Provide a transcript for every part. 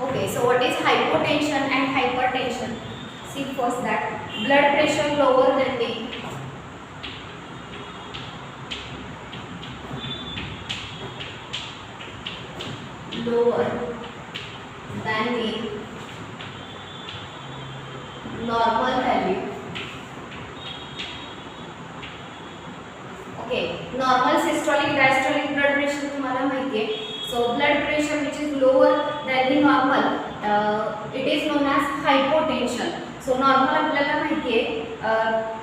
Okay, so what is hypotension and hypertension? See first that blood pressure lower than the normal value. Okay, normal systolic diastolic blood pressure तुम्हाला माहिती आहे. So blood pressure which is lower than the normal, it is known as hypotension. So normal आपल्याला माहिती आहे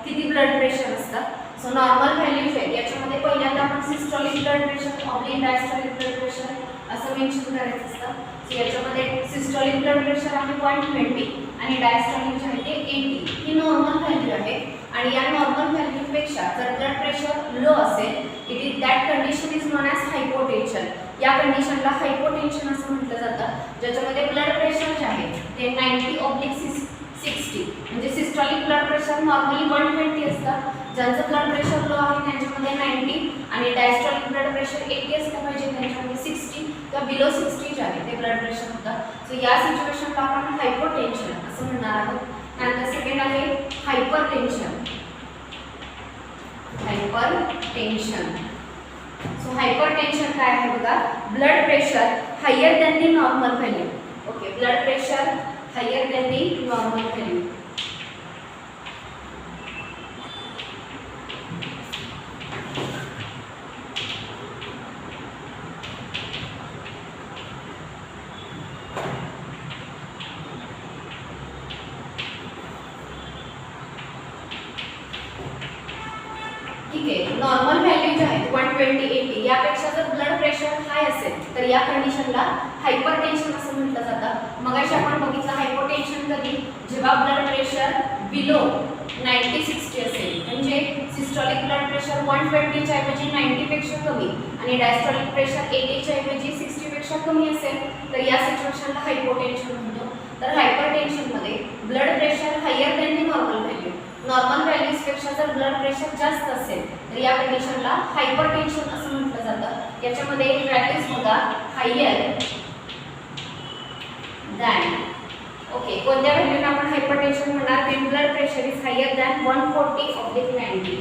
किती blood pressure असतात. So normal values आहेत याच्यामध्ये पहिल्यांदा आपण systolic blood pressure oblique diastolic blood pressure असं मेन्शन करायचं असतं. सो याच्यामध्ये सिस्टोलिक ब्लड प्रेशर आहे 120 आणि डायस्टोलिक जे आहे ते 80. ही नॉर्मल व्हॅल्यू आहे आणि या नॉर्मल व्हॅल्यूपेक्षा जर ब्लड प्रेशर लो असेल it is that condition is non as hypotension. या कंडिशनला हायपोटेन्शन असं म्हटलं जातं, ज्याच्यामध्ये ब्लड प्रेशर जे आहे ते 90/60 म्हणजे सिस्टोलिक ब्लड प्रेशर नॉर्मली 120 असतं. ज्यांचं ब्लड प्रेशर लो आहे त्यांच्यामध्ये 90 आणि डायस्टोलिक ब्लड प्रेशर 80 असलं पाहिजे, त्यांच्यामध्ये 60 किंवा बिलो 60 जे आहे ते ब्लड प्रेशर होतं. सो या सिच्युएशनला आपण हायपोटेन्शन असं म्हणणार आहोत. नंतर सेकंड आहे हायपरटेन्शन. हायपरटेन्शन. सो हायपरटेन्शन काय आहे बघा, blood pressure higher than the normal value. Okay, blood pressure higher than the normal value. ठीक आहे, नॉर्मल व्हॅल्यू जे आहे 120/80 यापेक्षा जर ब्लड प्रेशर हाय असेल तर या कंडिशनला हायपरटेन्शन असं म्हटलं जातं. मगाशी आपण बघितलं हायपोटेन्शन कधी, जेव्हा ब्लड प्रेशर बिलो 90/60 असेल, म्हणजे सिस्टोलिक ब्लड प्रेशर 120 च्या ऐवजी 90 पेक्षा कमी आणि डायस्टोलिक प्रेशर 80 च्या ऐवजी 60 पेक्षा कमी असेल तर या सिच्युएशनला हायपोटेन्शन म्हणतो. तर हायपरटेन्शन मध्ये blood pressure higher than the normal value. Normal values पेक्षा जर ब्लड प्रेशर जास्त असेल तर या कंडिशनला हायपरटेन्शन असं म्हटलं जातं. याच्यामध्ये व्हॅल्यूज बघा, हायर दॅन. ओके, कोणत्या व्हॅल्यूला आपण हायपरटेन्शन म्हणणार, when blood pressure is higher than 140/90.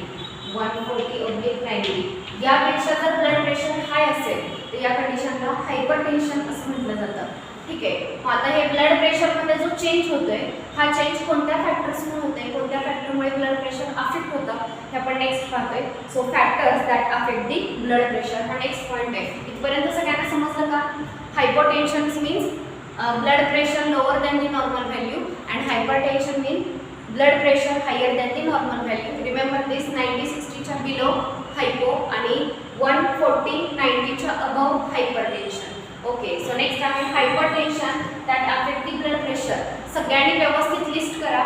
140/90 यापेक्षा जर ब्लड प्रेशर हाय असेल तर या कंडिशनला हायपरटेन्शन असं म्हटलं जातं. ठीक आहे, मग आता हे ब्लड प्रेशरमध्ये जो चेंज होतोय हा चेंज कोणत्या फॅक्टर्समुळे होतोय, कोणत्या फॅक्टरमुळे ब्लड प्रेशर अफेक्ट होतं हे आपण नेक्स्ट पाहतोय. So factors that affect the blood pressure हा नेक्स्ट पॉईंट आहे. इथपर्यंत सगळ्यांना समजलं का? Hypotension means blood pressure lower than the normal value and hypertension means blood pressure higher than the normal value. Remember this, 90/60 च्या below hypo आणि 140/90 च्या above hypertension. Okay, so next आहे hypertension that affect the blood pressure. सगळ्यांनी व्यवस्थित list करा.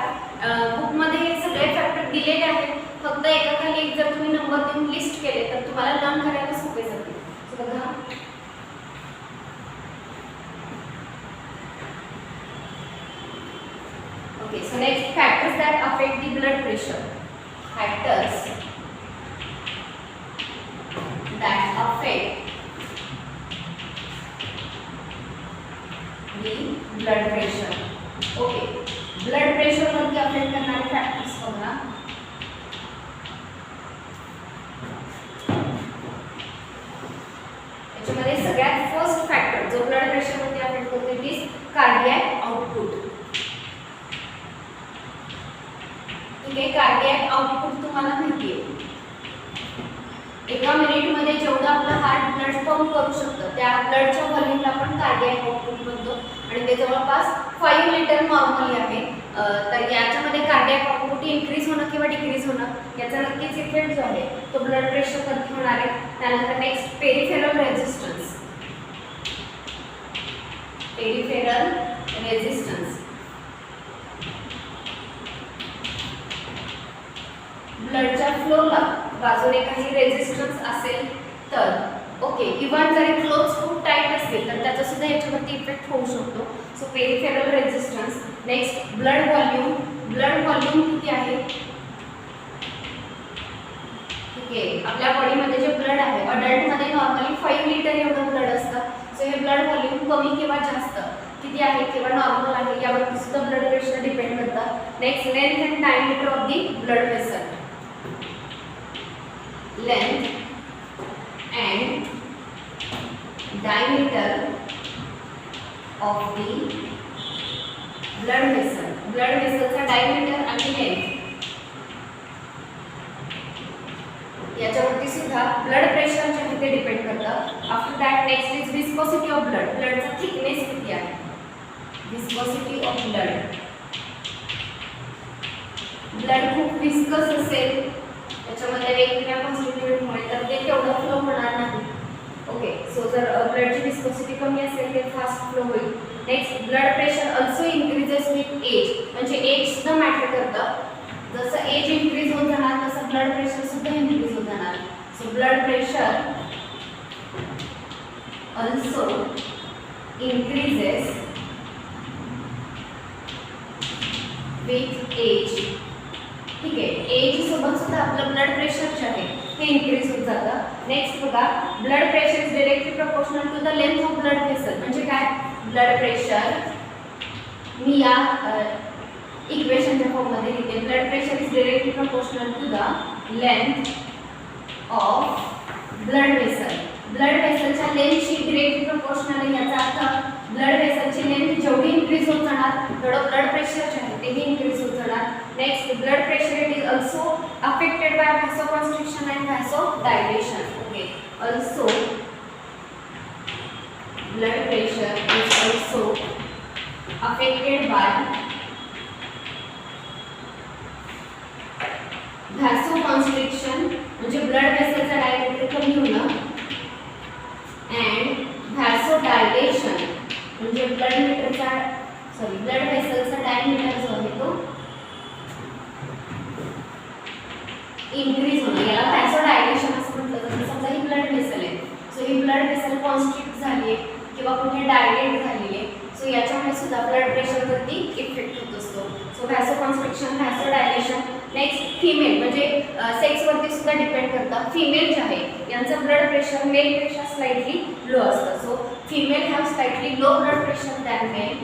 बुकमध्ये हे सगळे फॅक्टर दिलेले आहेत, फक्त एकाखाली एक जर तुम्ही नंबर देऊन लिस्ट केले तर तुम्हाला लर्न करायला सोपे जाते. सो बघा, okay, so next factors that affect the blood pressure. Factors that affect blood pressure. Okay, blood pressure मध्ये अफेक्ट करणारे फॅक्टर्स बघा. याच्यामध्ये सगळ्यात फर्स्ट फॅक्टर जो ब्लड प्रेशर मध्ये अफेक्ट करतो इट इज कार्डियक आउटपुट. ठीक आहे, कार्डियक आउटपुट तुम्हाला माहिती आहे, एका मिनिटमध्ये जेवढं आपलं हार्ट ब्लड पंप करू शकतं त्या ब्लडच्या व्हॉल्यूमला आपण कार्डियक आउटपुट म्हणतो आणि ते जवळपास 5 लिटर नॉर्मली आहे. तर याच्यामध्ये कार्डियक आउटपुट इन्क्रीज होणं किंवा डिक्रीज होणं याचा नक्कीच इफेक्ट जो आहे तो ब्लड प्रेशर वरती होणार आहे. त्यानंतर next peripheral resistance. Peripheral resistance ब्लडच्या फ्लोला बाजूने काही रेझिस्टन्स असेल तर. ओके, इव्हन जरी क्लोज खूप टाईट असतील तर त्याचा सुद्धा याच्यावरती इफेक्ट होऊ शकतो. So peripheral resistance. Next blood volume. Blood volume किती आहे? ठीक आहे, आपल्या बॉडीमध्ये जे ब्लड आहे अडल्टमध्ये नॉर्मली 5 लिटर एवढं ब्लड असतं. सो हे ब्लड व्हॉल्यूम कमी किंवा जास्त किती किती आहे किंवा नॉर्मल आहे यावरती सुद्धा ब्लड प्रेशर डिपेंड करतं. Next length and diameter of the blood vessel. Length and diameter of the blood vessel. Blood व्हेसलचा डायमीटर आणि लेंथ याच्यावरती सुद्धा ब्लड प्रेशर जे आहे ते डिपेंड करतं. After that next is viscosity of blood. ब्लडचा थिकनेस किती आहे. Viscosity of blood. ब्लड खूप विस्कस असेल त्याच्यामध्ये वेगवेगळ्या कॉन्स्टिट्यूएंटमुळे तर ते तेवढं फ्लो होणार नाही. ओके, सो जर ब्लडची विस्कोसिटी कमी असेल ते फास्ट फ्लो होईल. Next blood pressure also increases with age. म्हणजे एज सुद्धा मॅटर करतं. जसं एज इन्क्रीज होत जाणार तसं ब्लड प्रेशर सुद्धा इन्क्रीज होत जाणार. So blood pressure also increases with age. ठीक आहे, एज सोबत सुद्धा आपलं ब्लड प्रेशर जे आहे हे इन्क्रीज होत जातं. नेक्स्ट बघा, blood pressure is directly proportional to the length of blood vessel. म्हणजे काय, ब्लड प्रेशर मी या इक्वेशनच्या फॉर्ममध्ये लिहिते. Blood pressure is directly proportional to the length of blood vessel. Blood व्हेसलच्या लेंथशी डायरेक्टली प्रपोर्शनल आहे. याचा अर्थ ब्लड व्हेसलची लेंथ जेवढी इन्क्रीज होत जाणार तेवढं ब्लड प्रेशर जे आहे तेही इन्क्रीज होत जाणार. Next blood pressure it is also affected by vasoconstriction and vasodilation. Okay, also blood pressure is also affected by vasoconstriction म्हणजे ब्लड व्हेसलचा डायमीटर कमी होणं अँड व्हॅसोडायलेशन म्हणजे ब्लड व्हेसलचा डायमीटर जो आहे तो इन्क्रीज होणं. याला व्हॅसोडायलेशन असं म्हटलं जातं. समजा ही ब्लड व्हेसल आहे, सो ही ब्लड व्हेसल कॉन्स्ट्रिक्ट झाली आहे किंवा कुठे डायलेट झाली आहे, सो याच्यामुळे सुद्धा ब्लड प्रेशरवरती इफेक्ट होत असतो. So vasoconstriction, vasodilation. Next female म्हणजे सेक्सवरती सुद्धा डिपेंड करतं. फिमेल जे आहे यांचं ब्लड प्रेशर मेलपेक्षा स्लाइटली लो असतं. So female have slightly low blood pressure than male.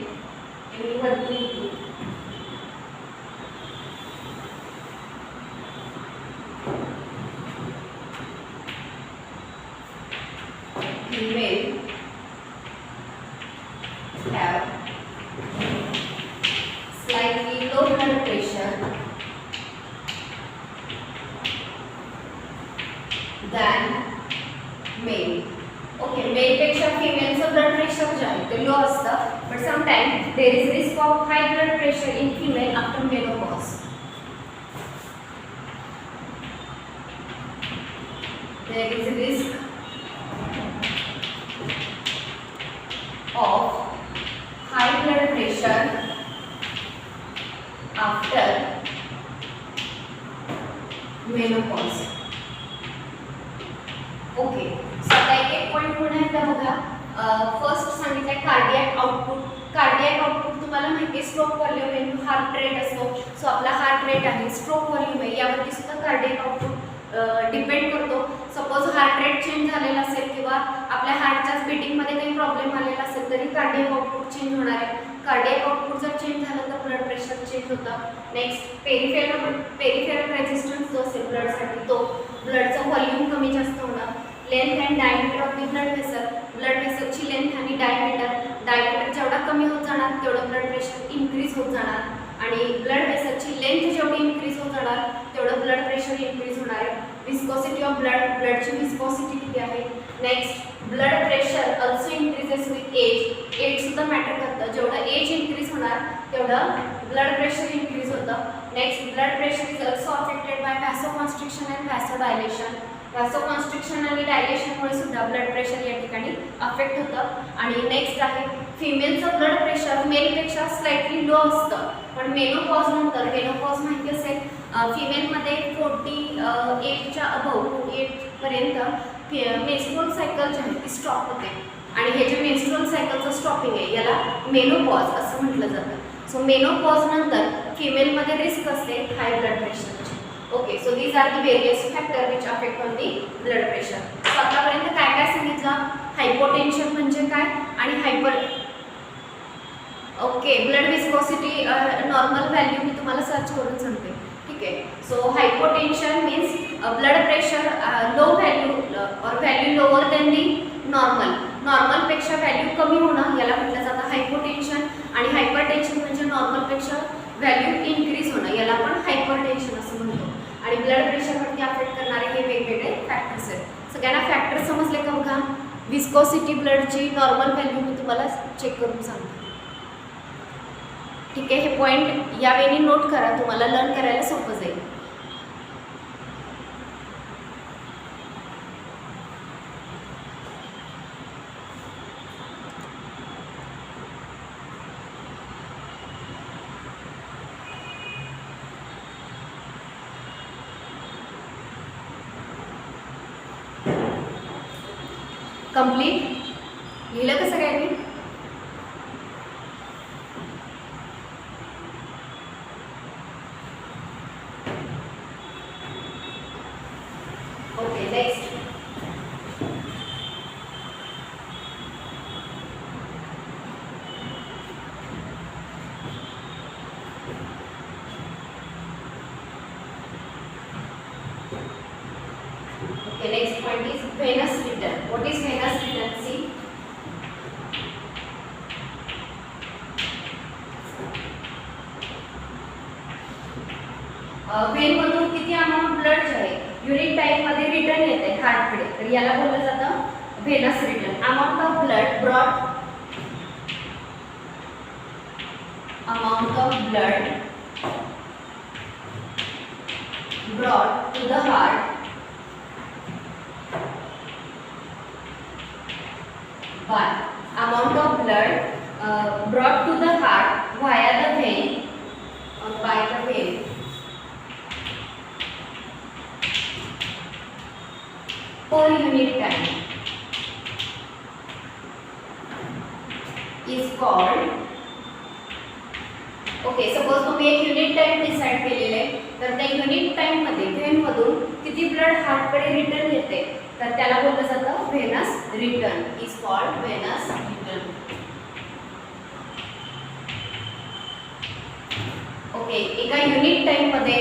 Female have slightly low blood pressure than male. Okay, male पेक्षा femaleचं blood pressure जे आहे ते low असतं. But sometimes there is risk of high blood pressure in female after menopause. There is a risk of high blood pressure after menopause. Okay, so आता एक point पुन्हा एकदा बघा. फर्स्ट सांगितलं कार्डियक आउटपुट. कार्डियक आउटपुट तुम्हाला माहिती आहे stroke volume into heart rate असतो. सो आपला हार्ट रेट आहे, स्ट्रोक व्हॉल्यूम आहे, यावरती सुद्धा कार्डियक आउटपुट डिपेंड करतो. सपोज हार्ट रेट चेंज झालेला असेल किंवा आपल्या हार्टच्याच बीटिंगमध्ये काही प्रॉब्लेम आलेला असेल तरी कार्डियक आउटपुट चेंज होणार आहे. कार्डियक आउटपुट जर चेंज झालं तर ब्लड प्रेशर चेंज होतं. नेक्स्ट पेरिफेरल रेजिस्टन्स जो असेल ब्लडसाठी तो ब्लडचं व्हॉल्यूम कमी जास्त होणं. Length and diameter of the blood vessel. Blood व्हेसलची लेंथ आणि डायमीटर जेवढा कमी होत जाणार तेवढं ब्लड प्रेशर इन्क्रीज होत जाणार. आणि ब्लड व्हेसलची लेंथ जेवढी इन्क्रीज होत जाणार तेवढं ब्लड प्रेशर इन्क्रीज होणार आहे. विस्कोसिटी ऑफ ब्लडची विस्कोसिटी किती आहे. Next blood pressure also increases with age. Age सुद्धा मॅटर करतं. जेवढं एज इन्क्रीज होणार तेवढं ब्लड प्रेशर इन्क्रीज होतं. Next blood pressure is also affected by vasoconstriction and vasodilation. Vasoconstriction आणि डायलेशनमुळे सुद्धा ब्लड प्रेशर या ठिकाणी अफेक्ट होतं. आणि नेक्स्ट आहे फिमेलचं ब्लड प्रेशर मेलपेक्षा स्लाइटली लो असतं. पण मेनोपॉज नंतर, मेनोपॉज माहिती असेल फिमेलमध्ये 48च्या अबव 48 पर्यंत मेन्स्ट्रुअल सायकल जी आहे ती स्टॉप होते. आणि हे जे मेन्स्ट्रुअल सायकलचं स्टॉपिंग आहे याला मेनोपॉज असं म्हटलं जातं. सो मेनोपॉज नंतर फिमेलमध्ये रिस्क असते हाय ब्लड प्रेशरची. Okay, so these are the various factor which affect on the blood pressure. So आतापर्यंत काय काय सांगितलं, हायपोटेन्शन म्हणजे काय आणि okay, blood viscosity normal value मी तुम्हाला सर्च करून सांगते. ठीक आहे. So hypotension means blood pressure low value और value lower than the normal. नॉर्मलपेक्षा व्हॅल्यू कमी होणं याला म्हटलं जातं हायपोटेन्शन. आणि हायपरटेन्शन म्हणजे नॉर्मलपेक्षा व्हॅल्यू इन्क्रीज होणं याला आपण हायपरटेन्शन असं म्हणतो. आणि ब्लड प्रेशरवरती अफेक्ट करणारे हे वेगवेगळे फॅक्टर्स आहेत. सगळ्यांना फॅक्टर समजले का बघा. विस्कोसिटी ब्लडची नॉर्मल व्हॅल्यू मी तुम्हाला चेक करून सांगते. ठीक आहे. हे पॉईंट यावेळी नोट करा, तुम्हाला लर्न करायला सोपं जाईल. कंप्लीट लिहिलं कसं काय मी. Okay, next. Okay, next point is venous return. What is venous return? See. Wien मधून किती अमाउंट ब्लड जे आहे युनिट टाइम मध्ये रिटर्न येते हार्टकडे, तर याला बोललं जातं venous return. Amount of blood brought to the heart by amount of blood brought to the heart via the vein or by the vein per unit time is called. Okay, suppose तुम्ही एक unit time decide केलेले आहे, तर त्या unit time मध्ये when मधून किती blood हार्टकडे return येते तर त्याला बोललं जातं venous return. Is called Venus return. Okay, एका युनिट टाइम मध्ये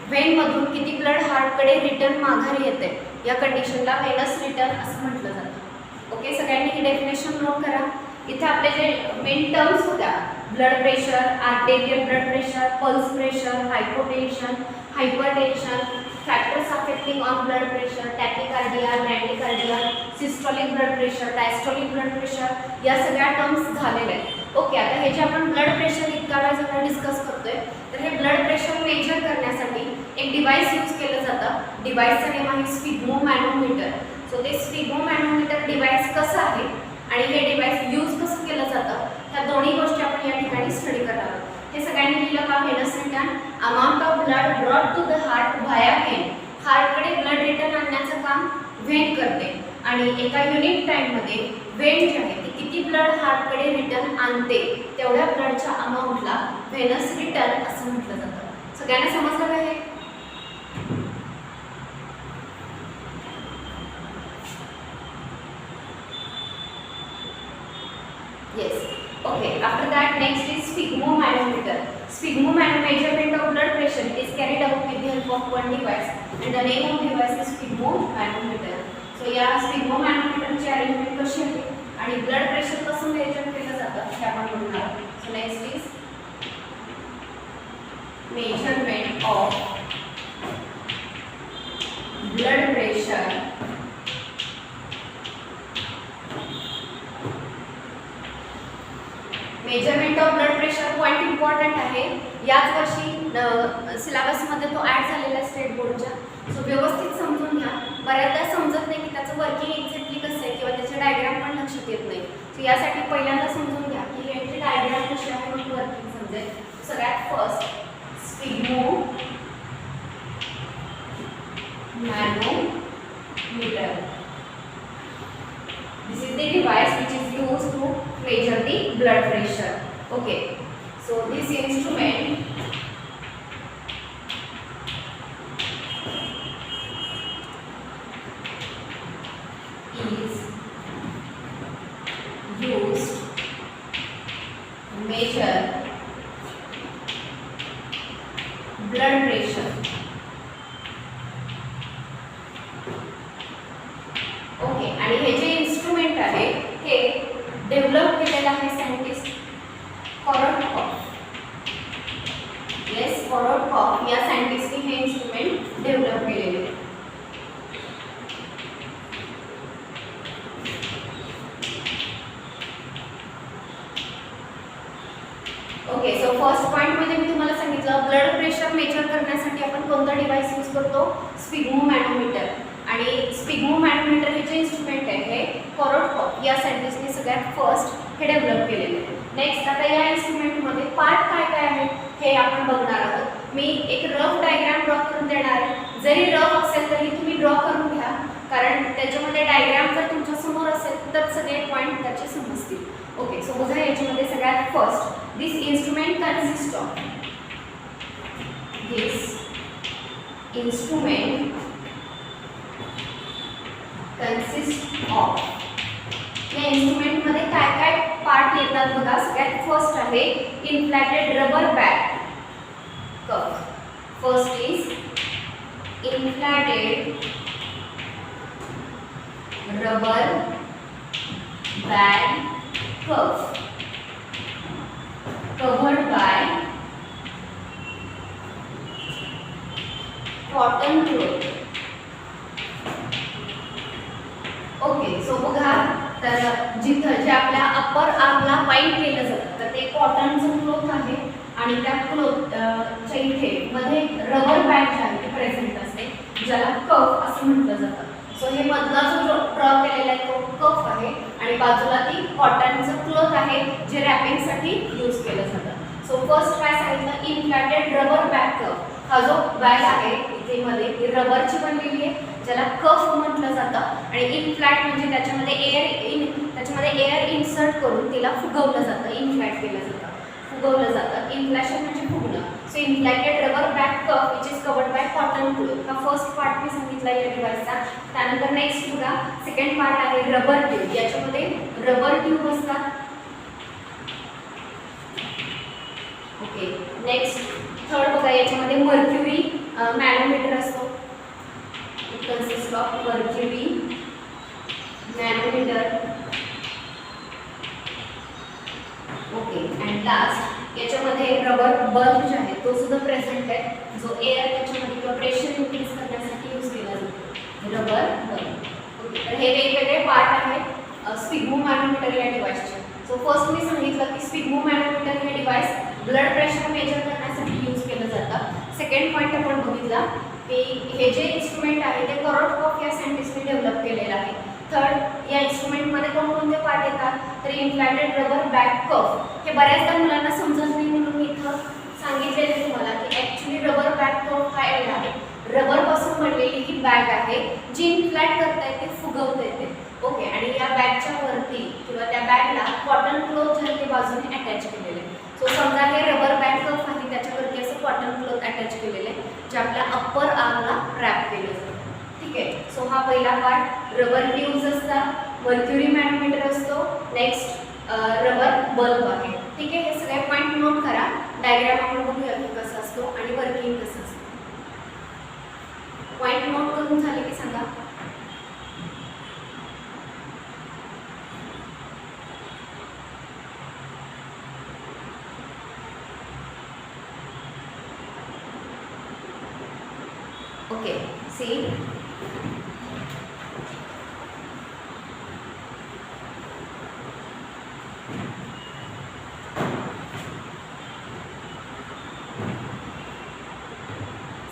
व्हेन मधून किती ब्लड हार्टकडे रिटर्न माघारी येते या कंडिशनला व्हेनस रिटर्न असं म्हटलं जातं. ओके, सगळ्यांनी ही डेफिनेशन नोट करा. इथे आपले जे मेन टर्म्स होत्या blood pressure, arterial blood pressure, pulse pressure, hypotension, hypertension, factors affecting on blood pressure, tachycardia, bradycardia, systolic blood pressure, diastolic blood pressure, या सगळ्या टर्म्स झालेल्या आहेत. ओके, आता हे जे आपण ब्लड प्रेशर इतका वेळा जर डिस्कस करतोय तर हे ब्लड प्रेशर मेजर करण्यासाठी एक डिव्हाइस यूज केलं जातं. डिव्हाइसचं नेम आहे स्फिग्मोमॅनोमीटर. सो ते स्फिग्मोमॅनोमीटर डिव्हाइस कसं आहे आणि हे डिव्हाइस यूज कसं केलं जातं ह्या दोन्ही गोष्टी आपण या ठिकाणी स्टडी करणार आहोत. हे सगळ्यांनी लिहिलं का. Venous return amount of blood brought to the heart via vein. हार्टकडे ब्लड रिटर्न आणण्याचं काम व्हेन करते आणि एका युनिट टाइममध्ये व्हेन जे आहे ती किती ब्लड हार्टकडे रिटर्न आणते तेवढ्या ब्लडच्या अमाऊंटला व्हेनस रिटर्न असं म्हटलं जातं. सगळ्यांना समजलं का हे. Yes. Okay. After that, next is sphygmomanometer. Sphygmomanometer measurement of blood pressure is carried out with the help of one device, and the name of device is sphygmomanometer. So या sphygmomanometer ची arrangement कशी आहे आणि blood pressure कसं major केलं जातं हे आपण बघणार आहोत. So next is measurement of blood pressure measurement of blood pressure point important आहे. याच वर्षी सिलेबसमध्ये तो ॲड झालेला आहे स्टेट बोर्डच्या. सो व्यवस्थित समजून घ्या. बऱ्याचदा समजत नाही की त्याचं वर्किंग एक्झॅक्टली कसं आहे किंवा त्याचे डायग्राम पण लक्षात येत नाही. सो यासाठी पहिल्यांदा समजून घ्या की याची डायग्राम कशी आहे मग वर्किंग समजेल. सगळ्यात first स्फिग्मोमॅनोमीटर. This is the device which is used to measure the blood pressure. Okay, so this instrument is used to measure blood pressure. Okay, आणि हे जे इन्स्ट्रुमेंट आहे हे डेव्हलप केलेलं आहे सायंटिस्ट कॉरोटकॉफ. येस, कॉरोटकॉफ या सायंटिस्टने हे इन्स्ट्रुमेंट डेव्हलप केलेले आहे. ओके, सो फर्स्ट पॉइंट मध्ये मी तुम्हाला सांगितलं ब्लड प्रेशर मेजर करण्यासाठी आपण कोणतं डिव्हाइस यूज करतो, स्फिग्मोमॅनोमीटर. आणि स्फिग्मोमॅनोमीटर हे जे इन्स्ट्रुमेंट आहे हे कॉरोटकॉफ या सायंटिस्टने सगळ्यात फर्स्ट हे डेव्हलप केलेले आहे. नेक्स्ट आता या इन्स्ट्रुमेंटमध्ये पार्ट काय काय आहेत हे आपण बघणार आहोत. मी एक रफ डायग्राम ड्रॉ करून देणार आहे. जरी रफ असेल तरी तुम्ही ड्रॉ करून घ्या, कारण त्याच्यामध्ये डायग्राम जर तुमच्या समोर असेल तर सगळे पॉइंट त्याचे समजतील. ओके, सो बघा याच्यामध्ये सगळ्यात first this instrument consist of या इन्स्ट्रुमेंट मध्ये काय काय पार्ट येतात बघा. सगळ्यात फर्स्ट आहे inflated rubber bag cup. First is inflated rubber bag cuff covered by cotton cloth. Okay, so बघा तर जिथं जे आपल्या अप्पर आर्मला वाईट केलं जातं तर ते कॉटनचं क्लोथ आहे आणि त्या क्लोथच्या इथे मध्ये रबर बॅग जे आहे ते प्रेझेंट असते ज्याला कफ असं म्हटलं जातं. सो हे मधला जो ड्रॉ केलेला आहे तो कफ आहे आणि बाजूला ती कॉटनचं क्लोथ आहे जे रॅपिंगसाठी यूज केलं जातं. सो फर्स्ट काय सांगितलं, इन्फ्लेटेड रबर बॅग कफ. हा जो बॅग आहे इथे मध्ये ही रबरची बनलेली आहे ज्याला कफ म्हटलं जातं. आणि इनफ्लॅट म्हणजे त्याच्यामध्ये एअर इन्सर्ट करून तिला फुगवलं जातं, इनफ्लॅट केलं जातं, फुगवलं जातं. इन्फ्लॅशन म्हणजे फुगणं. So inflated rubber bag cuff which is covered by cotton cloth. हा फर्स्ट पार्ट मी सांगितला या डिव्हाइसचा. त्यानंतर नेक्स्ट बघा सेकंड पार्ट आहे रबर ट्यूब. याच्यामध्ये रबर ट्यूब असतात. ओके, नेक्स्ट थर्ड बघा याच्यामध्ये मर्क्युरी मॅनोमीटर असतो. It consist of mercury manometer. Okay, and last याच्यामध्ये रबर बल्ब जे आहे तो सुद्धा प्रेझेंट आहे जो एअर त्याच्यामध्ये किंवा प्रेशर इन्क्रीज करण्यासाठी यूज केला जातो, रबर बल्ब. ओके, तर हे वेगवेगळे पार्ट आहेत स्फिग्मोमॅनोमीटर या डिव्हाइसचे. सो फर्स्ट मी सांगितलं की स्फिग्मोमॅनोमीटर हे डिव्हाइस ब्लड प्रेशर मेजर करण्यासाठी यूज केलं जातं. सेकंड पॉईंट आपण बघितला की हे जे इन्स्ट्रुमेंट आहे ते कॉरोटकॉफ या सायंटिस्टने डेव्हलप केलेलं आहे. थर्ड, या इन्स्ट्रुमेंटमध्ये कोणकोणते पार्ट येतात तर इन्फ्लेटेड रबर बॅग कफ. हे बऱ्याचदा मुलांना समजत नाही म्हणून मी इथं सांगितलेले तुम्हाला की ॲक्च्युली रबर बॅग कफ काय आहे. रबरपासून बनलेली ही बॅग आहे जी इन्फ्लॅट करता येते, फुगवता येते. ओके, आणि या बॅगच्या वरती किंवा त्या बॅगला कॉटन क्लोथ जे ते बाजूने अटॅच केलेले आहे. सो समजा हे रबर बॅग कफ आहे त्याच्यावरती असं कॉटन क्लोथ अटॅच केलेलं आहे जे आपल्या अप्पर आर्मला रॅप केलं जातं. ठीक आहे, सो हा पहिला पार्ट. रबर ट्यूब्स असतात, मर्क्युरी मॅनोमीटर असतो, नेक्स्ट रबर बल्ब आहे. ठीक आहे, हे सगळे पॉईंट नोट करा. डायग्राम आपण बघूया की कसं असतो आणि वर्किंग कसं असतं. पॉईंट नोट करून झाले की सांगा. ओके, सी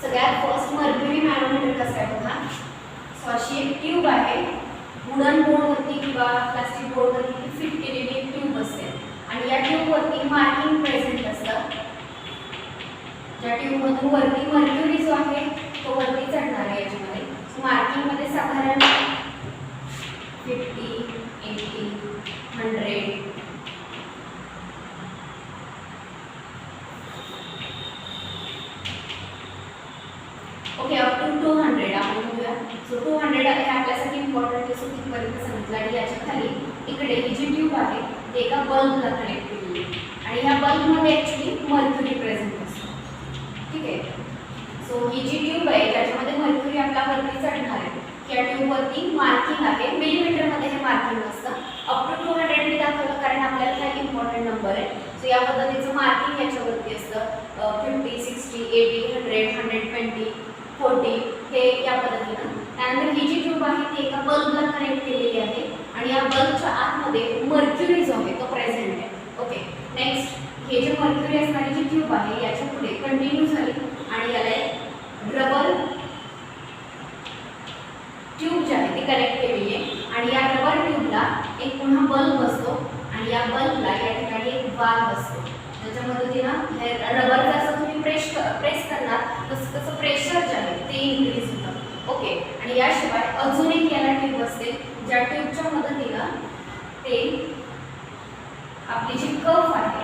सगळ्यात फर्स्ट मर्क्युरी मॅनोमीटर कसं आहे बघा. सो अशी एक ट्यूब आहे, वुडन बोर्डवरती किंवा प्लास्टिक बोर्डवरती फिट केलेली एक ट्यूब असते आणि या ट्यूबवरती मार्किंग प्रेझेंट असतं. ज्या ट्यूबमधून वरती मर्क्युरी जो आहे तो वरती चढणार आहे याच्यामध्ये. सो मार्किंगमध्ये साधारण 50, 80, 100 ओके अप टू 200 आपण बघूया. सो 200 हे आपल्यासाठी इम्पॉर्टंट आहे. सो तिथपर्यंत सांगितलं आणि याच्या खाली इकडे ही जी ट्यूब आहे ती एका बल्बला कनेक्ट केलेली आहे आणि आणि ह्या बल्बमध्ये ॲक्च्युली मर्क्युरी प्रेझेंट असतो. ठीक आहे. सो ही जी ट्यूब आहे त्याच्यामध्ये मर्क्युरी आपला वरती चढणार आहे. या ट्यूबवरती मार्किंग आहे, मिलीमीटरमध्ये हे मार्किंग असतं. अप टू 200 मी दाखवलं कारण आपल्याला काही इम्पॉर्टंट नंबर आहे. सो या पद्धतीचं मार्किंग याच्यावरती असतं. 50, 60, 80, 100, 120, 40 हे या पद्धतीनं. त्यानंतर ही जी ट्यूब आहे ती एका बल्बला कनेक्ट केलेली आहे आणि या बल्बच्या आतमध्ये मर्क्युरी जो आहे तो प्रेझेंट आहे. ओके. नेक्स्ट हे जे मर्क्युरी असणारी जी ट्यूब आहे याच्या पुढे कंटिन्यू झाली आणि याला रबर ट्यूब जी आहे ती कनेक्ट केलेली आहे आणि या रबर ट्यूबला एक पुन्हा बल्ब असतो आणि या बल्बला या ठिकाणी एक वाल्व असतो. त्याच्या मदतीनं हे रबर जसं तुम्ही प्रेस करणार तसं प्रेशर जे आहे ते इन्क्रीज होतं. ओके. आणि याशिवाय अजून एक याला ट्यूब असते ज्या ट्यूबच्या मदतीनं ते आपली जी कफ आहे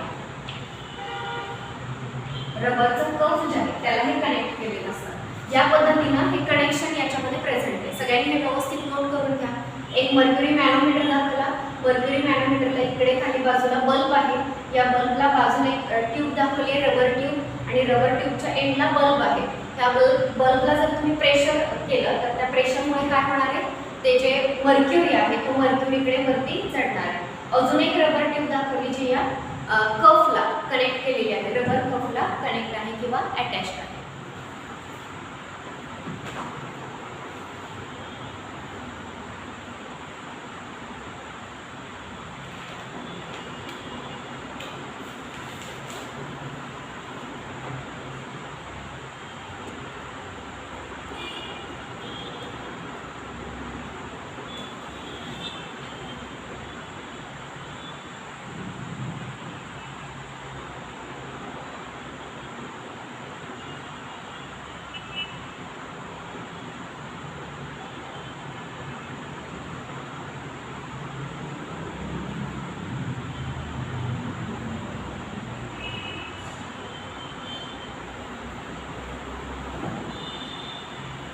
रबरचं कफ जे आहे त्याला हे कनेक्ट केलेलं असतं. या पद्धतीनं हे कनेक्शन याच्यामध्ये प्रेझेंट आहे. सगळ्यांनी हे व्यवस्थित नोट करून घ्या. एक मर्क्युरी मॅनोमीटर दाखवला. मर्क्युरी मॅनोमीटरला इकडे खाली बाजूला बल्ब आहे. या बल्बला बाजूला एक ट्यूब दाखवली आहे रबर ट्यूब आणि रबर ट्यूबच्या एंडला बल्ब आहे. त्या बल्बला जर तुम्ही प्रेशर केलं तर त्या प्रेशरमुळे काय होणार आहे ते जे मर्क्युरी आहे तो मर्क्युरी इकडे वरती चढणार आहे. अजून एक रबर ट्यूब दाखवली जी या कफला कनेक्ट केलेली आहे. रबर कफला कनेक्ट आहे किंवा अटॅच्ड आहे.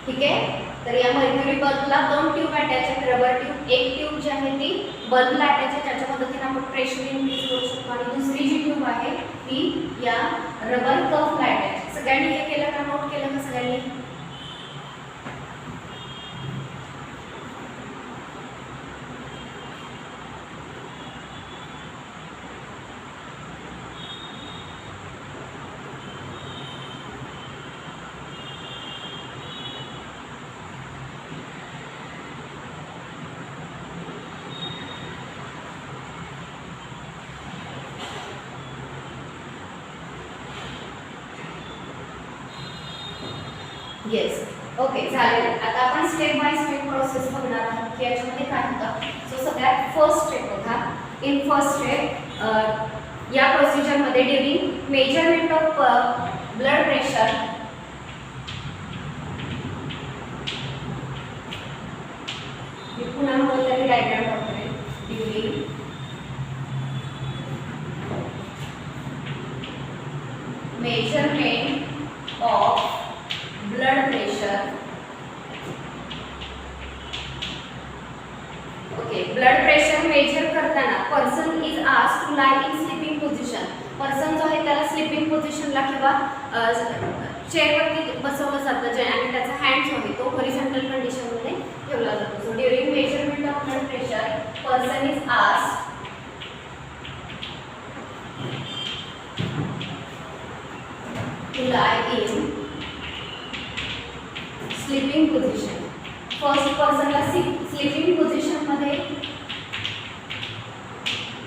ठीक आहे. तर या मर्क्युरी बल्बला दोन ट्यूब अटॅच आहेत. रबर ट्यूब एक ट्यूब जी आहे ती बल्बला अटॅच आहे त्याच्या मदतीने आपण प्रेशर इन्क्रीज करू शकतो आणि दुसरी जी ट्यूब आहे ती या रबर कफला अटॅच आहे. सगळ्यांनी हे केलं का नोट केलं का सगळ्यांनी? येस. ओके झालेलं. आता आपण स्टेप बाय स्टेप प्रोसेस बघणार आहोत की याच्यामध्ये काय होतं. सो सगळ्यात फर्स्ट स्टेप बघा. इन फर्स्ट स्टेप या प्रोसिजरमध्ये during measurement of blood pressure मी पुन्हा बोलताना डायग्राम वापरेल. During measurement of blood pressure. Okay, blood pressure measure करताना person is asked to lie in sleeping position. Person जो आहे त्याला स्लीपिंग पोझिशनला किंवा चेअरवरती बसवलं जातं जे आणि त्याचा हँड जो आहे तो हॉरिझॉन्टल कंडिशनमध्ये ठेवला जातो. So during measurement of blood pressure person is asked to lie in sleeping position. First पर्सनला स्लीपिंग पोझिशनमध्ये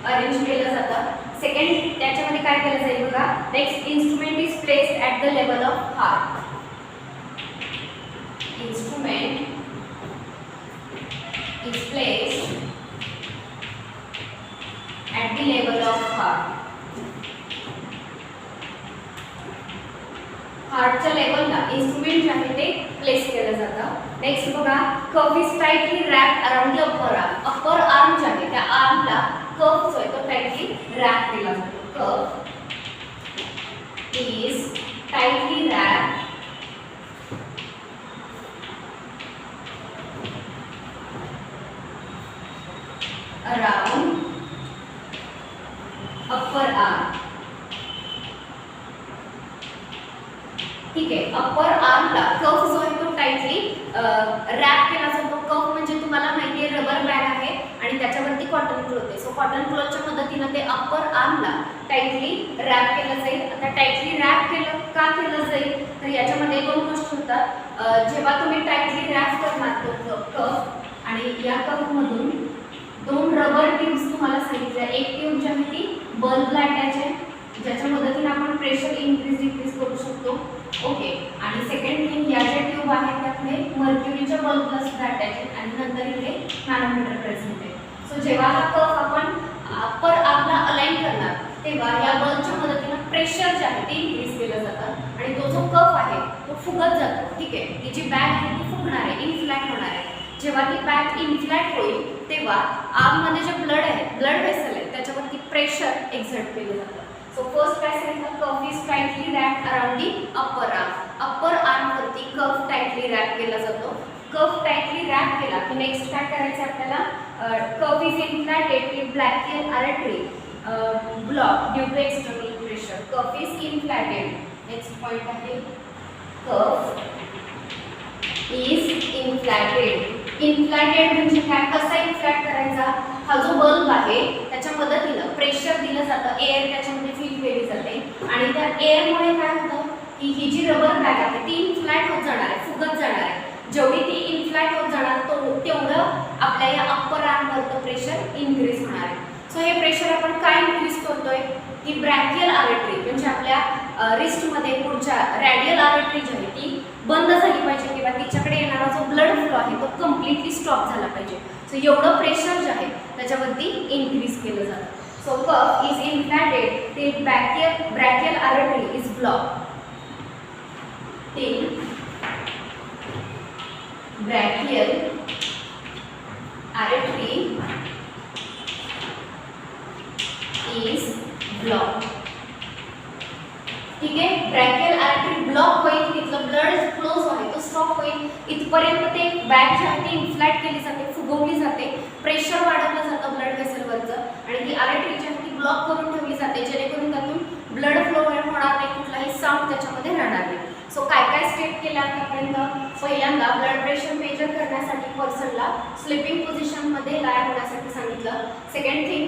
अरेंज केलं जातं. सेकंड त्याच्यामध्ये काय केलं जाईल बघा. Next instrument is placed at the level of heart. Instrument is placed at the level of heart. हार्टच्या लेवलला इन्स्ट्रुमेंट जे आहे ते प्लेस केलं जातं. नेक्स्ट बघा. Cuff is tightly wrap around the upper arm. Upper arm जे आहे त्या आर्मला कफ जो आहे तो टाइटली रॅप केला जातो. Cuff is tightly wrap around upper arm. ठीक आहे. अप्पर आर्मला कफ जो आहे तो टाईटली रॅप केला जातो. कफ म्हणजे तुम्हाला माहिती आहे रबर बॅग आहे आणि त्याच्यावरती कॉटन क्लॉथ आहे. सो कॉटन क्लॉथच्या मदतीनं ते अप्पर आर्मला टाईटली रॅप केलं जाईल. आता टाईटली रॅप केलं का केलं जाईल तर याच्यामध्ये दोन गोष्टी होतात. जेव्हा तुम्ही टाईटली रॅप करणार तो कफ आणि या कफमधून दोन रबर ट्यूब्स तुम्हाला सांगितल्या. एक ट्यूब जी आहे ती बल्बला अटॅच आहे ज्याच्या मदतीने आपण प्रेशर इन्क्रीज डिक्रीज करू शकतो. ओके. आणि सेकंड थिंग या ज्या ट्यूब आहेत त्याकडे मर्क्युरीच्या बल्बला सुद्धा अटॅच आहे आणि नंतर इकडे मॅनोमीटर प्रेझेंट आहे. सो जेव्हा हा कफ आपण अप्पर आर्मला अलाइन करणार तेव्हा या बल्बच्या मदतीने प्रेशर जे आहे ते इन्क्रीज केलं जातं आणि तो जो कफ आहे तो फुगत जातो. ठीक आहे. ती जी बॅग आहे ती फुगणार आहे, इन्फ्लॅट होणार आहे. जेव्हा ती बॅग इन्फ्लॅट होईल तेव्हा आर्ममध्ये जे ब्लड आहे, ब्लड वेसल आहे त्याच्यावरती प्रेशर एक्झर्ट केलं जातं. So first काय सांगितलं, cuff is tightly wrapped around the upper arm. upper arm वरती cuff tightly wrap केला जातो. cuff tightly wrap केला की नेक्स्ट काय करायचं आपल्याला, cuff is inflated with brachial artery blocked due to external pressure. cuff is inflated. next point आहे cuff is inflated. inflated म्हणजे काय, कसा इन्फ्लॅट करायचा, हा जो बल्ब आहे त्याच्या मदतीनं प्रेशर दिलं जातं, एअर त्याच्यामध्ये फिल केली जाते आणि त्या एअरमुळे काय होतं की ही जी रबर बॅग आहे ती इन्फ्लॅट होत जाणार आहे, फुगत जाणार आहे. जेवढी ती इन्फ्लॅट होत जाणार तेवढं आपल्या या अप्पर आर्मवरचं प्रेशर इन्क्रीज होणार आहे. सो हे प्रेशर आपण काय इन्क्रीज करतोय की ब्रॅकियल आर्टरी म्हणजे आपल्या रिस्टमध्ये पुढच्या रॅडियल आर्टरी जी आहे ती बंद झाली पाहिजे किंवा तिच्याकडे येणारा जो ब्लड फ्लो आहे तो कम्प्लिटली स्टॉप झाला पाहिजे. सो एवढं प्रेशर जे आहे त्याच्यावरती इन्क्रीज केलं जातं. So cuff is inflated till brachial artery is block. Till brachial artery is block. ठीक आहे. ब्रॅकियल आर्टरी ब्लॉक होईल, तिथलं ब्लड फ्लो जो आहे तो स्टॉप होईल. इथपर्यंत ते बॅग जी आहे ती इन्फ्लॅट केली जाते, फुगवली जाते, प्रेशर वाढवलं जातं ब्लड वेसलवरचं आणि ती आर्टरी जी आहे ती ब्लॉक करून ठेवली जाते जेणेकरून त्यातून ब्लड फ्लो होणार नाही, कुठलाही साऊंड त्याच्यामध्ये राहणार नाही. सो काय काय स्टेप केलं आतापर्यंत, पहिल्यांदा ब्लड प्रेशर मेजर करण्यासाठी पर्सनला स्लिपिंग पोझिशनमध्ये लाय होण्यासाठी सांगितलं. सेकंड थिंग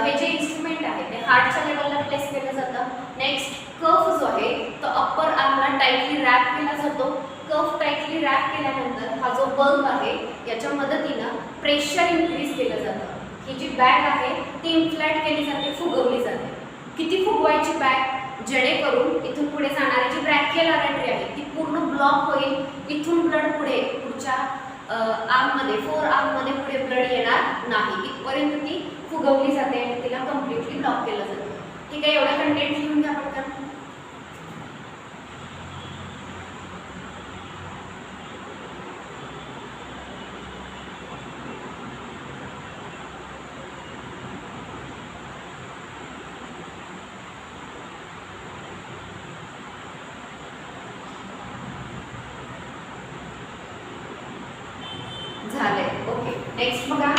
हे जे इन्स्ट्रुमेंट आहे ते हार्टच्या लेवलला प्लेस केलं जातं. नेक्स्ट कफ जो आहे तो अप्पर आर्मला टाईटली रॅप केला जातो. कफ टाईटली रॅप केल्यानंतर हा जो बल्ब आहे याच्या मदतीनं प्रेशर इन्क्रीज केलं जातं. ही जी बॅग आहे ती इन्फ्लॅट केली जाते, फुगवली जाते. किती फुगवायची बॅग, जेणेकरून इथून पुढे जाणारी जी ब्रॅकियल आर्टरी आहे ती पूर्ण ब्लॉक होईल. इथून ब्लड पुढे पुढच्या आर्ममध्ये, फोर आर्ममध्ये पुढे ब्लड येणार नाही. इथपर्यंत ती फुगवली जाते आणि तिला कम्प्लिटली ब्लॉक केलं जातं. ठीक आहे. एवढा कंटेंट लिहून घ्या पटकन. झाले. ओके. नेक्स्ट बघा,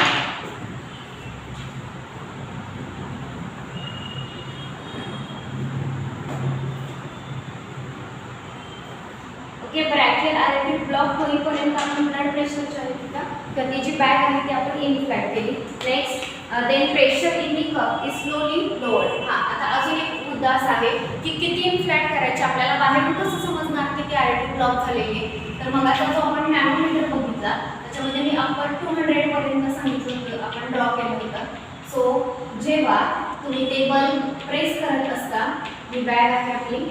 ओके. ब्रॅकियल आर्टरी ब्लॉक होईपर्यंत आपण ब्लड प्रेशरच्या तर ती जी बॅग आहे ती आपण इन्फ्लॅट केली. Next then pressure in the cuff is slowly lowered. हां, आता अजून एक मुद्दा असा आहे की किती इन्फ्लॅट करायचे, आपल्याला बाहेरून कसं समजणार की ती आर्टरी ब्लॉक झालेली आहे. तर मग आता जो आपण मॅनोमीटर बघितला त्याच्यामध्ये मी अप्पर 200 पर्यंत सांगितलं होतं, आपण ड्रॉ केलं होतं. सो जेव्हा तुम्ही ते बल्ब प्रेस करत असता, ही बॅग आहे आपली,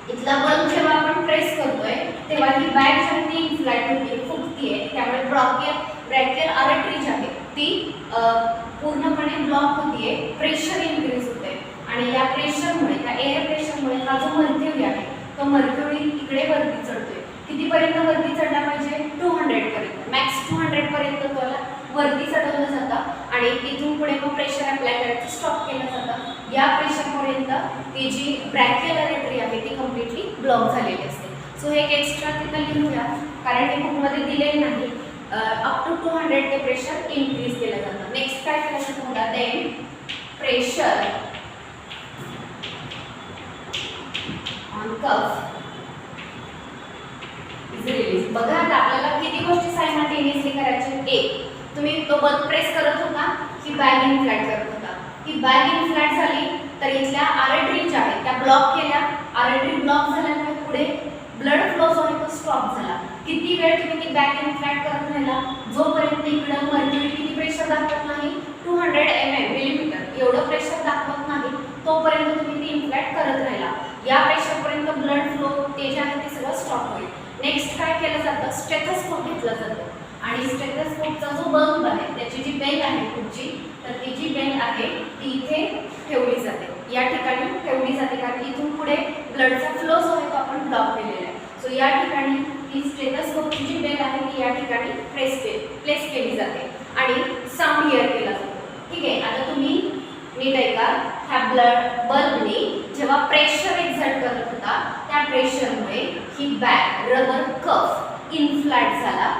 इथला बल्ब जेव्हा आपण प्रेस करतोय तेव्हा ही बॅग जी आहे ती इन्फ्लॅट होते, फुगतीये. त्यामुळे ब्रॅकियल आर्टरी जी आहे ती पूर्णपणे ब्लॉक होतीये, प्रेशर इन्क्रीज होते आणि या प्रेशरमुळे, त्या एअर प्रेशरमुळे हा जो मर्क्युरी आहे तो मर्क्युरी इकडे वरती चढतोय. कितीपर्यंत वरती चढला पाहिजे, 200 पर्यंत. मॅक्स 200 पर्यंत त्याला वरती चढवलं जातं आणि तिथून पुढे मग प्रेशर अप्लाय करायचं स्टॉप केलं जातं. या प्रेशरपर्यंत ती जी ब्रॅकियल आर्टरी आहे ती कम्प्लिटली ब्लॉक झालेली असते. सो हे एक एक्स्ट्रा तिथं लिहून घ्या कारण हे बुकमध्ये दिलेलं नाही. अप टू 200 ते प्रेशर इन्क्रीज केलं जातं. नेक्स्ट काय करायचं तुम्हाला, then pressure on cuff is release. बघा आता आपल्याला किती गोष्टी सायमल्टेनियसली करायच्या. एक, तुम्ही तो बल्ब प्रेस करत होता की बॅग इन्फ्लॅट करत होता. ही बॅग इन्फ्लॅट झाली तर इथल्या आर्टरी ज्या आहेत त्या ब्लॉक केल्या. आर्टरी ब्लॉक झाल्यामुळे पुढे ब्लड फ्लो जो आहे तो स्टॉप झाला. किती वेळ तुम्ही ती बॅग इन्फ्लॅट करत राहिला, जोपर्यंत इकडं मर्क्युरी किती प्रेशर दाखवत नाही, 200 mm मिलीमीटर एवढं प्रेशर दाखवत नाही, तोपर्यंत तुम्ही ती इन्फ्लॅट करत राहिला. या प्रेशरपर्यंत ब्लड फ्लो ते जे आहे ते सगळं स्टॉप होईल. नेक्स्ट काय केलं जातं, स्टेथोस्कोप घेतला जातो आणि स्टेथोस्कोपचा जो बल्ब आहे त्याची जी बेल आहे पुढची, तर ती जी बेल आहे ती इथे ठेवली जाते. या ठिकाणी ठेवली जाते कारण इथून पुढे ब्लडचा फ्लो जो आहे तो आपण ब्लॉक केलेला आहे. सो या ठिकाणी ती स्टेथोस्कोपची जी बेल आहे ती या ठिकाणी प्लेस केली जाते आणि साऊंड हिअर केला जातो. ठीक आहे, आता तुम्ही नीट ऐका. ह्या बल्बने जेव्हा प्रेशर एक्झर्ट करत होता त्या प्रेशरमुळे ही बॅग रबर कफ इन्फ्लॅट झाला.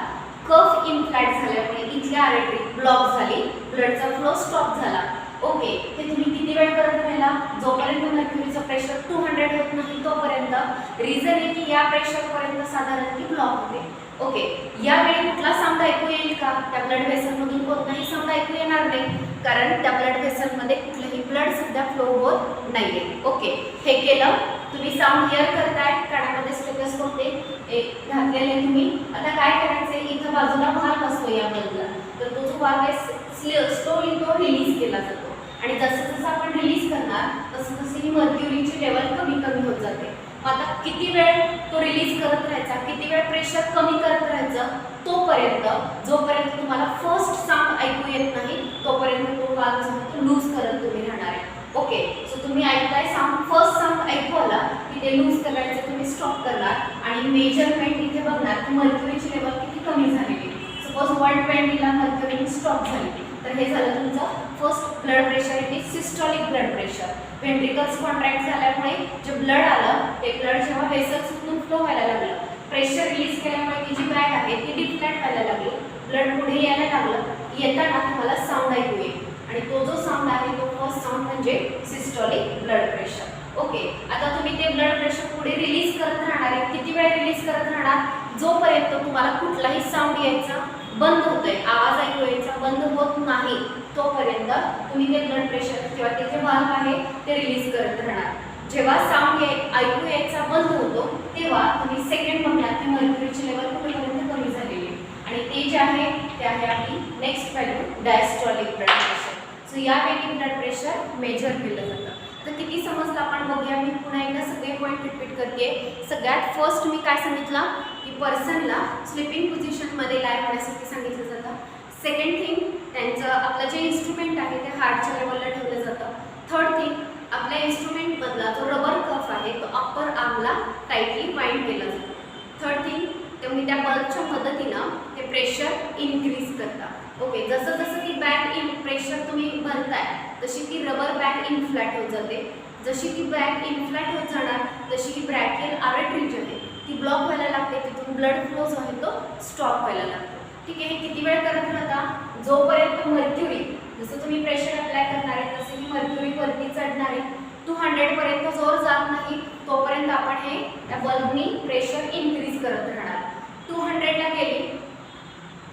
कफ इन्फ्लॅट झाल्यामुळे इथल्या आर्टरी ब्लॉक झाली, ब्लडचा फ्लो स्टॉप झाला. ओके, हे तुम्ही किती वेळ करत राहिला, जोपर्यंत मर्क्युरीचं प्रेशर 200 होत नाही तोपर्यंत. रिझन आहे की या प्रेशरपर्यंत साधारण ती ब्लॉक होते. ओके, यावेळी कुठला साऊंड ऐकू येईल का, त्या ब्लड व्हेसलमधून कोणताही साऊंड ऐकू येणार नाही कारण त्या ब्लड व्हेसलमध्ये कुठलंही ब्लड सध्या फ्लो होत नाहीये. ओके, हे केलं तुम्ही, साऊंड हिअर करताय, कानामध्ये स्टेथोस्कोप ते घातलेले तुम्ही. आता काय करायचंय, इथं बाजूला व्हाल्व असतो या बल्बला, तर तो जो व्हाल्व आहे स्लोली तो रिलीज केला जातो आणि जसं जसं आपण रिलीज करणार तसं तसं ही मर्क्युरीची लेवल कमी कमी होत जाते. आता किती वेळ तो रिलीज करत राहायचा, किती वेळ प्रेशर कमी करत राहायचं, तोपर्यंत जोपर्यंत तुम्हाला फर्स्ट साऊंड ऐकू येत नाही तोपर्यंत तो वाल्व लूज करत तुम्ही राहणार आहे. ओके, सो तुम्ही ऐकताय साऊंड, फर्स्ट साऊंड ऐकू आला की ते लूज करायचं तुम्ही स्टॉप करणार आणि मेजरमेंट इथे बघणार की मर्क्युरीची लेवल किती कमी झालेली. सपोज 120 ला मर्क्युरी स्टॉप झाली तर हे झालं तुमचं first blood pressure. It is systolic blood pressure. Ventricles contract झाल्यामुळे जे ब्लड आलं ते ब्लड जेव्हा व्हेसल्समधून फ्लो व्हायला लागलं, प्रेशर रिलीज केल्यामुळे ती जी बॅग आहे ती डिफ्लॅट व्हायला लागली, ब्लड पुढे यायला लागलं. येताना तुम्हाला साऊंड ऐकू येईल आणि तो जो साऊंड आहे तो फर्स्ट साऊंड म्हणजे सिस्टोलिक ब्लड प्रेशर. ओके, आता तुम्ही ते ब्लड प्रेशर पुढे रिलीज करत राहणार आहे. किती वेळ रिलीज करत राहणार, जोपर्यंत तुम्हाला कुठलाही साऊंड यायचा बंद होतोय, आवाज ऐकू यायचा बंद होत नाही तोपर्यंत तुम्ही ते ब्लड प्रेशर किंवा ते जे वाल्व आहे ते रिलीज करत राहणार. जेव्हा साऊंड ऐकू यायचा बंद होतो तेव्हा तुम्ही सेकंड बघणार की मर्क्युरीची लेवल कुठेपर्यंत कमी झालेली आणि ते जे आहे ते आहे आपली next value diastolic blood pressure. So यापैकी ब्लड प्रेशर मेजर केलं जातं. तर किती समजलं आपण बघूया. मी पुन्हा एकदा सगळे पॉईंट रिपीट करते. सगळ्यात फर्स्ट मी काय सांगितलं की पर्सनला स्लिपिंग पोझिशनमध्ये लाय होण्यासाठी सांगितलं जातं. सेकंड थिंग, त्यांचं आपलं जे इन्स्ट्रुमेंट आहे ते हार्टच्या लेवलला ठेवलं जातं. थर्ड थिंग, आपल्या इन्स्ट्रुमेंटमधला जो रबर कफ आहे तो अप्पर आर्मला टाईटली बाइंड केला जातो. थर्ड थिंग, तुम्ही त्या बल्बच्या मदतीनं ते प्रेशर इन्क्रीज करता. ओके, जसं जसं ती बॅग प्रेशर तुम्ही भरताय तशी ती रबर बॅग इन्फ्लॅट होत जाते. जशी ती बॅग इन्फ्लॅट होत जाणार तशी ही ब्रॅकियल आर्टरी जी आहे ती ब्लॉक व्हायला लागते, तिथून ब्लड फ्लो जो आहे तो स्टॉप व्हायला लागतो. ठीक आहे, हे किती वेळ करत राहता, जोपर्यंत मर्क्युरी, जसं तुम्ही प्रेशर अप्लाय करणार आहे तसे ही मर्क्युरी वरती चढणार आहे. 200 पर्यंत जोर जात नाही तोपर्यंत आपण हे त्या बल्बनी प्रेशर इन्क्रीज करत राहणार. 200 ला गेली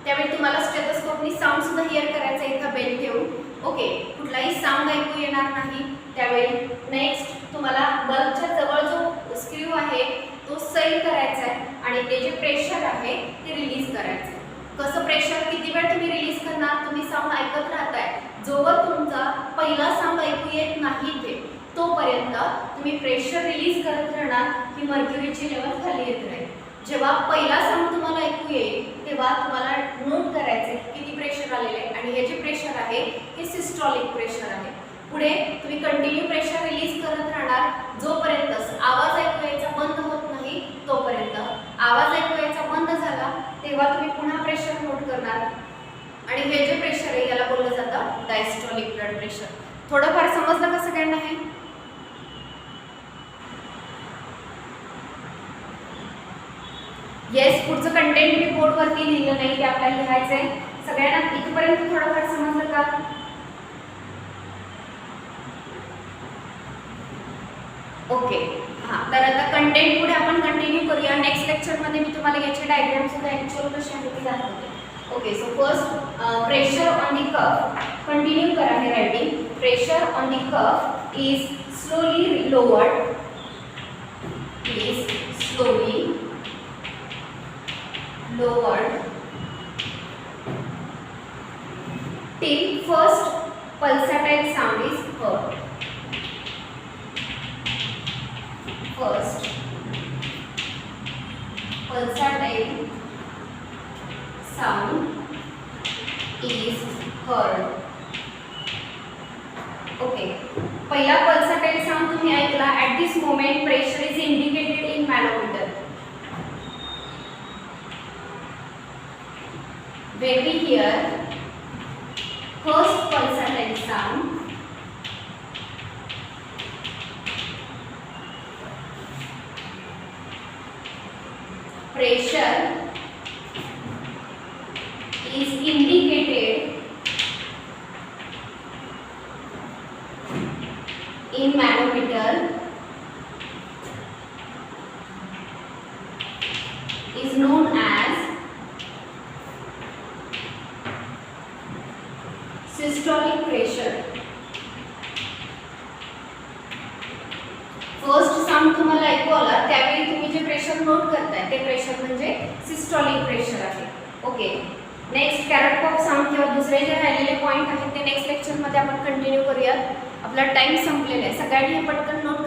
त्यावेळी तुम्हाला स्टेथोस्कोपनी साऊंड सुद्धा हिअर करायचा इथं बेल ठेवून. ओके, कुठलाही साऊंड ऐकू येणार नाही त्यावेळी. नेक्स्ट, तुम्हाला बल्बच्या जवळ जो स्क्रू आहे तो सैल करायचा आहे आणि ते जे प्रेशर आहे ते रिलीज करायचं आहे. कसं प्रेशर, किती वेळ तुम्ही रिलीज करणार, तुम्ही साऊंड ऐकत राहताय, जोवर तुमचा पहिला साऊंड ऐकू येत नाही ते तोपर्यंत तुम्ही प्रेशर रिलीज करत राहणार की मर्क्युरीची लेवल खाली येत राहील. जेव्हा पहिला साऊंड तुम्हाला ऐकू येईल तेव्हा तुम्हाला नोट करायचे किती प्रेशर आलेले आहे आणि हे जे प्रेशर आहे हे सिस्टोलिक प्रेशर आहे. पुढे तुम्ही कंटिन्यू प्रेशर रिलीज करत राहणार जोपर्यंत आवाज ऐकू यायचा बंद होत नाही तोपर्यंत. आवाज ऐकू यायचा बंद झाला तेव्हा तुम्ही पुन्हा प्रेशर नोट करणार आणि हे जे प्रेशर आहे याला बोललं जातं डायस्टोलिक ब्लड प्रेशर. थोडंफार समजलं का सगळ्यांना हे? येस, पुढचं कंटेंट मी बोर्डवरती लिहिलं नाही, ते आपल्याला लिहायचंय. सगळ्यांना इथपर्यंत थोडंफार समजलं का? ओके, हां, तर आता कंटेंट आणि नेक्स्ट लेक्चरमध्ये मी तुम्हाला याची डायग्राम सुद्धा ॲक्च्युअल कशी आहे ती दाखवते. Okay, so first pressure on the cuff, continue करा हे writing. Pressure on the cuff is slowly lowered, till first pulsatile sound is heard. First pulsatile sound is heard. Okay, पहिला pulsatile sound तुम्ही ऐकला. At this moment pressure is indicated in manometer. When we hear first pulsatile sound, pressure is indicated in manometer, is known as systolic pressure. First sound तुम्हाला ऐकू आला त्यावेळी तुम्ही जे pressure note करताय ते प्रेशर म्हणजे सिस्टोलिक प्रेशर आहे. Okay, next carrot pop sound किंवा दुसरे जे राहिलेले पॉईंट आहेत ते नेक्स्ट लेक्चरमध्ये आपण कंटिन्यू करूयात. आपला टाइम संपलेला आहे. सगळ्यांनी हे पटकन नोट